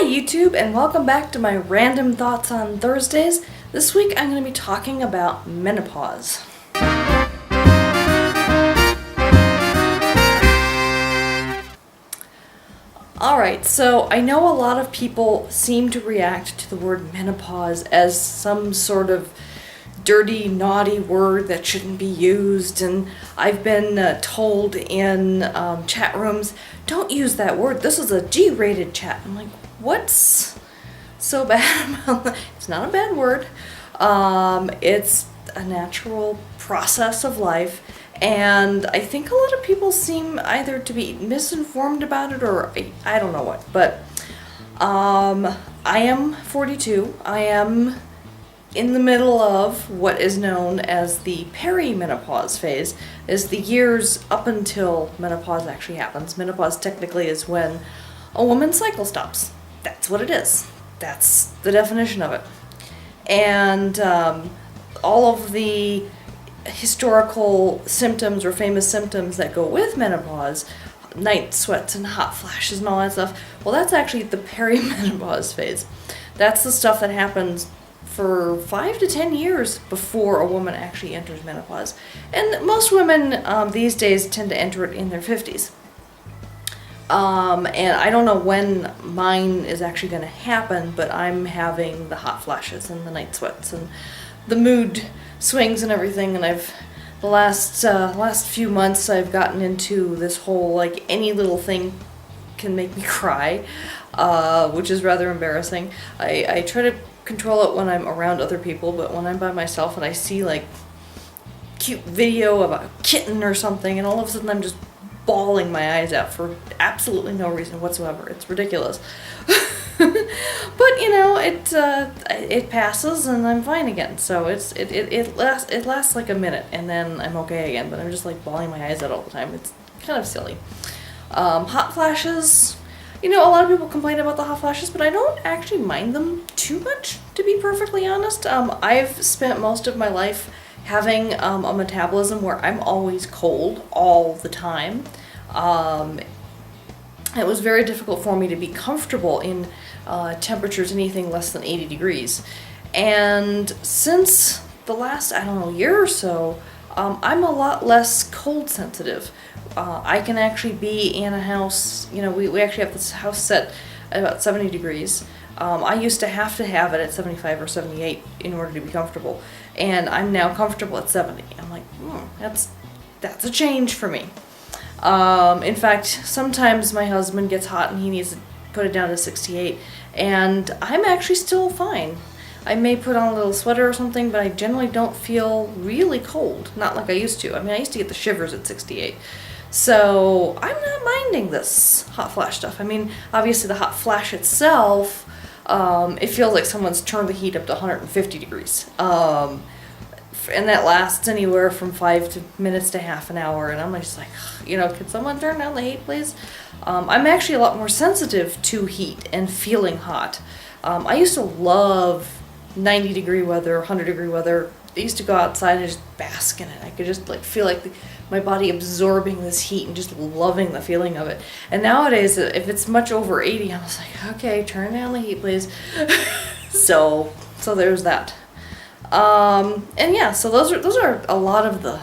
YouTube, and welcome back to my random thoughts on Thursdays. This week I'm going to be talking about menopause. Alright, so I know a lot of people seem to react to the word menopause as some sort of dirty, naughty word that shouldn't be used, and I've been told in chat rooms, don't use that word, this is a G-rated chat. I'm like, what's so bad about that? It's not a bad word. It's a natural process of life, and I think a lot of people seem either to be misinformed about it or I don't know what, but I am 42. I am in the middle of what is known as the peri-menopause phase, is the years up until menopause actually happens. Menopause technically is when a woman's cycle stops. That's what it is. That's the definition of it. And all of the historical symptoms or famous symptoms that go with menopause, night sweats and hot flashes and all that stuff, well, that's actually the peri-menopause phase. That's the stuff that happens for 5 to 10 years before a woman actually enters menopause. And most women these days tend to enter it in their 50s. And I don't know when mine is actually going to happen, but I'm having the hot flashes and the night sweats and the mood swings and everything. And the last few months I've gotten into this whole, like, any little thing can make me cry, which is rather embarrassing. I try to control it when I'm around other people, but when I'm by myself and I see, like, cute video of a kitten or something, and all of a sudden I'm just bawling my eyes out for absolutely no reason whatsoever. It's ridiculous. But you know, it passes and I'm fine again. So it lasts like a minute and then I'm okay again. But I'm just like bawling my eyes out all the time. It's kind of silly. Hot flashes. You know, a lot of people complain about the hot flashes, but I don't actually mind them too much, to be perfectly honest. I've spent most of my life having a metabolism where I'm always cold all the time. It was very difficult for me to be comfortable in temperatures anything less than 80 degrees. And since the last, I don't know, year or so, I'm a lot less cold sensitive. I can actually be in a house, you know, we actually have this house set at about 70 degrees. I used to have it at 75 or 78 in order to be comfortable, and I'm now comfortable at 70. I'm like, that's a change for me. In fact, sometimes my husband gets hot and he needs to put it down to 68, and I'm actually still fine. I may put on a little sweater or something, but I generally don't feel really cold, not like I used to. I mean, I used to get the shivers at 68. So I'm not minding this hot flash stuff. I mean, obviously the hot flash itself, it feels like someone's turned the heat up to 150 degrees. And that lasts anywhere from 5 minutes to half an hour. And I'm just like, you know, can someone turn down the heat, please? I'm actually a lot more sensitive to heat and feeling hot. I used to love 90-degree weather, 100-degree weather. I used to go outside and just bask in it. I could just like feel like my body absorbing this heat and just loving the feeling of it. And nowadays, if it's much over 80, I'm just like, okay, turn down the heat, please. so there's that. And yeah, so those are a lot of the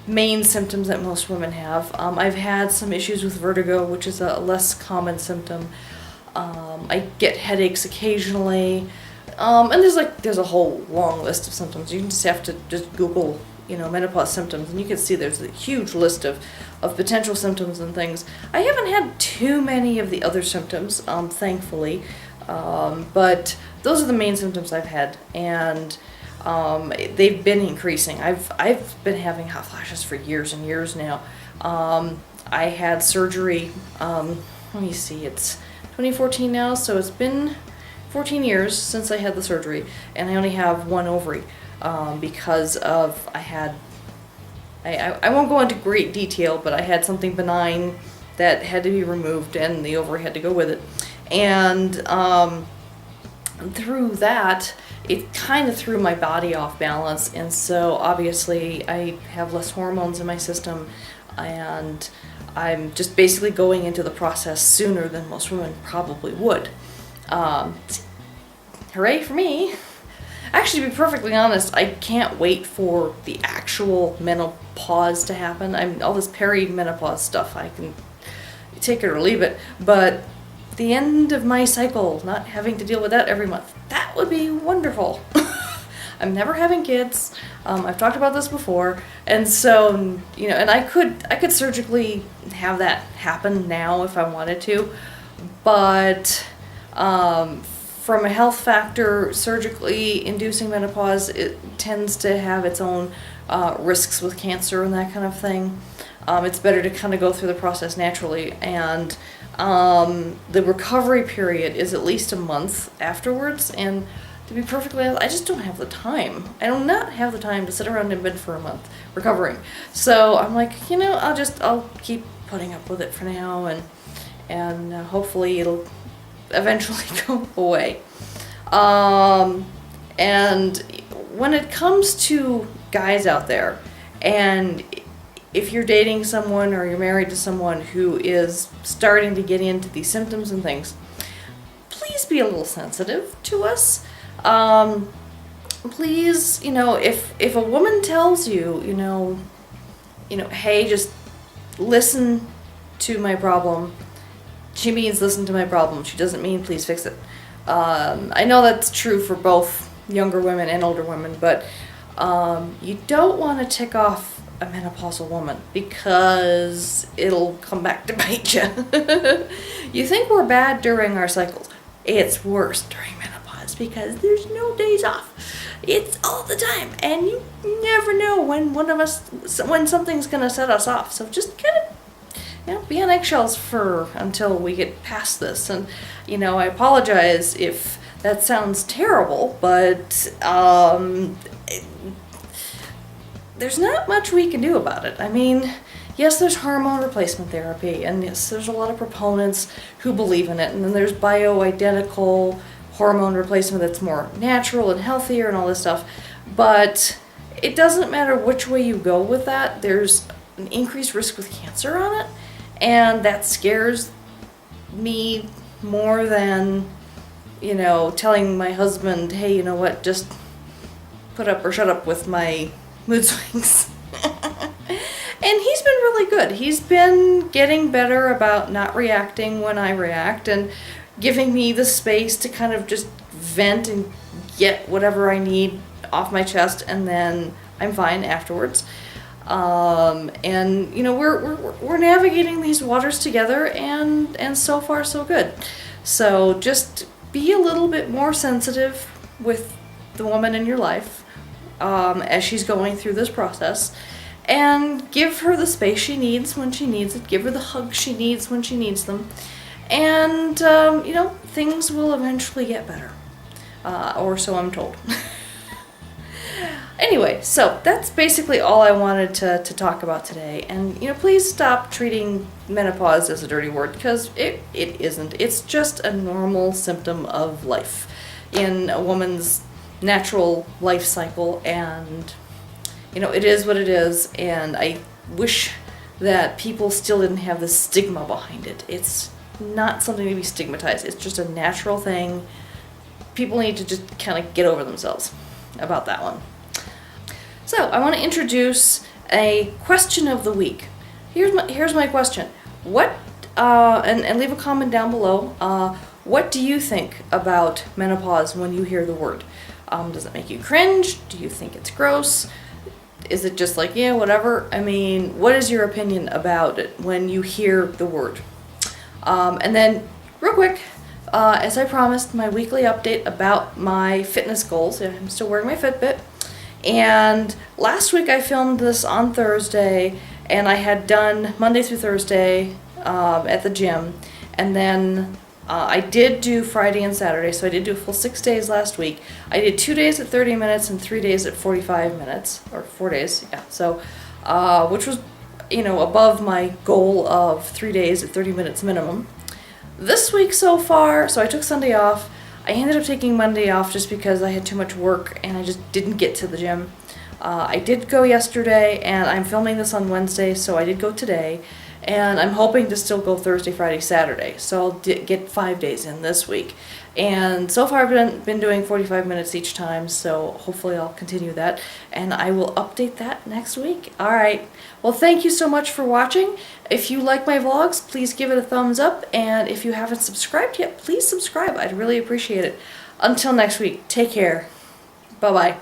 main symptoms that most women have. I've had some issues with vertigo, which is a less common symptom. I get headaches occasionally. And there's a whole long list of symptoms. You just have to just Google, you know, menopause symptoms, and you can see there's a huge list of potential symptoms and things. I haven't had too many of the other symptoms, thankfully, but those are the main symptoms I've had, and they've been increasing. I've been having hot flashes for years and years now. I had surgery, let me see, it's 2014 now, so it's been 14 years since I had the surgery, and I only have one ovary because of I won't go into great detail, but I had something benign that had to be removed, and the ovary had to go with it. And through that, it kind of threw my body off balance, and so obviously I have less hormones in my system, and I'm just basically going into the process sooner than most women probably would. Hooray for me. Actually, to be perfectly honest, I can't wait for the actual menopause to happen. I mean, all this peri-menopause stuff, I can take it or leave it, but the end of my cycle, not having to deal with that every month, that would be wonderful. I'm never having kids. I've talked about this before, and so, you know, and I could surgically have that happen now if I wanted to, but from a health factor, surgically inducing menopause, it tends to have its own risks with cancer and that kind of thing. It's better to kind of go through the process naturally, and the recovery period is at least a month afterwards, and to be perfectly honest, I just don't have the time. I do not have the time to sit around in bed for a month recovering. So I'm like, you know, I'll keep putting up with it for now, and hopefully it'll eventually go away. And when it comes to guys out there, and if you're dating someone or you're married to someone who is starting to get into these symptoms and things, please be a little sensitive to us. Please, you know, if a woman tells you, you know, hey, just listen to my problem, she means listen to my problem. She doesn't mean please fix it. I know that's true for both younger women and older women, but you don't want to tick off a menopausal woman because it'll come back to bite you. You think we're bad during our cycles. It's worse during menopause because there's no days off. It's all the time, and you never know when when something's gonna set us off. So just kind of, you know, be on eggshells until we get past this. And, you know, I apologize if that sounds terrible, but there's not much we can do about it. I mean, yes, there's hormone replacement therapy, and yes, there's a lot of proponents who believe in it, and then there's bioidentical hormone replacement that's more natural and healthier and all this stuff, but it doesn't matter which way you go with that. There's an increased risk with cancer on it, and that scares me more than, you know, telling my husband, hey, you know what, just put up or shut up with my mood swings. And he's been really good. He's been getting better about not reacting when I react and giving me the space to kind of just vent and get whatever I need off my chest, and then I'm fine afterwards. And you know, we're navigating these waters together, and so far so good. So just be a little bit more sensitive with the woman in your life as she's going through this process, and give her the space she needs when she needs it. Give her the hugs she needs when she needs them, and you know, things will eventually get better, or so I'm told. Anyway, so that's basically all I wanted to talk about today. And, you know, please stop treating menopause as a dirty word, because it isn't. It's just a normal symptom of life in a woman's natural life cycle, and, you know, it is what it is, and I wish that people still didn't have this stigma behind it. It's not something to be stigmatized. It's just a natural thing. People need to just kind of get over themselves about that one. So I want to introduce a question of the week. Here's my question. And leave a comment down below. What do you think about menopause when you hear the word? Does it make you cringe? Do you think it's gross? Is it just like, yeah, whatever? I mean, what is your opinion about it when you hear the word? And then, real quick, as I promised, my weekly update about my fitness goals. I'm still wearing my Fitbit. And last week I filmed this on Thursday, and I had done Monday through Thursday at the gym, and then I did do Friday and Saturday, so I did do a full 6 days last week. I did 2 days at 30 minutes and 3 days at 45 minutes, or 4 days, yeah, so, which was, you know, above my goal of 3 days at 30 minutes minimum. This week so far, so I took Sunday off. I ended up taking Monday off just because I had too much work and I just didn't get to the gym. I did go yesterday, and I'm filming this on Wednesday, so I did go today. and I'm hoping to still go Thursday, Friday, Saturday. So I'll get 5 days in this week. And so far I've been doing 45 minutes each time, so hopefully I'll continue that, and I will update that next week. Alright, well thank you so much for watching. If you like my vlogs, please give it a thumbs up, and if you haven't subscribed yet, please subscribe. I'd really appreciate it. Until next week, take care. Bye-bye.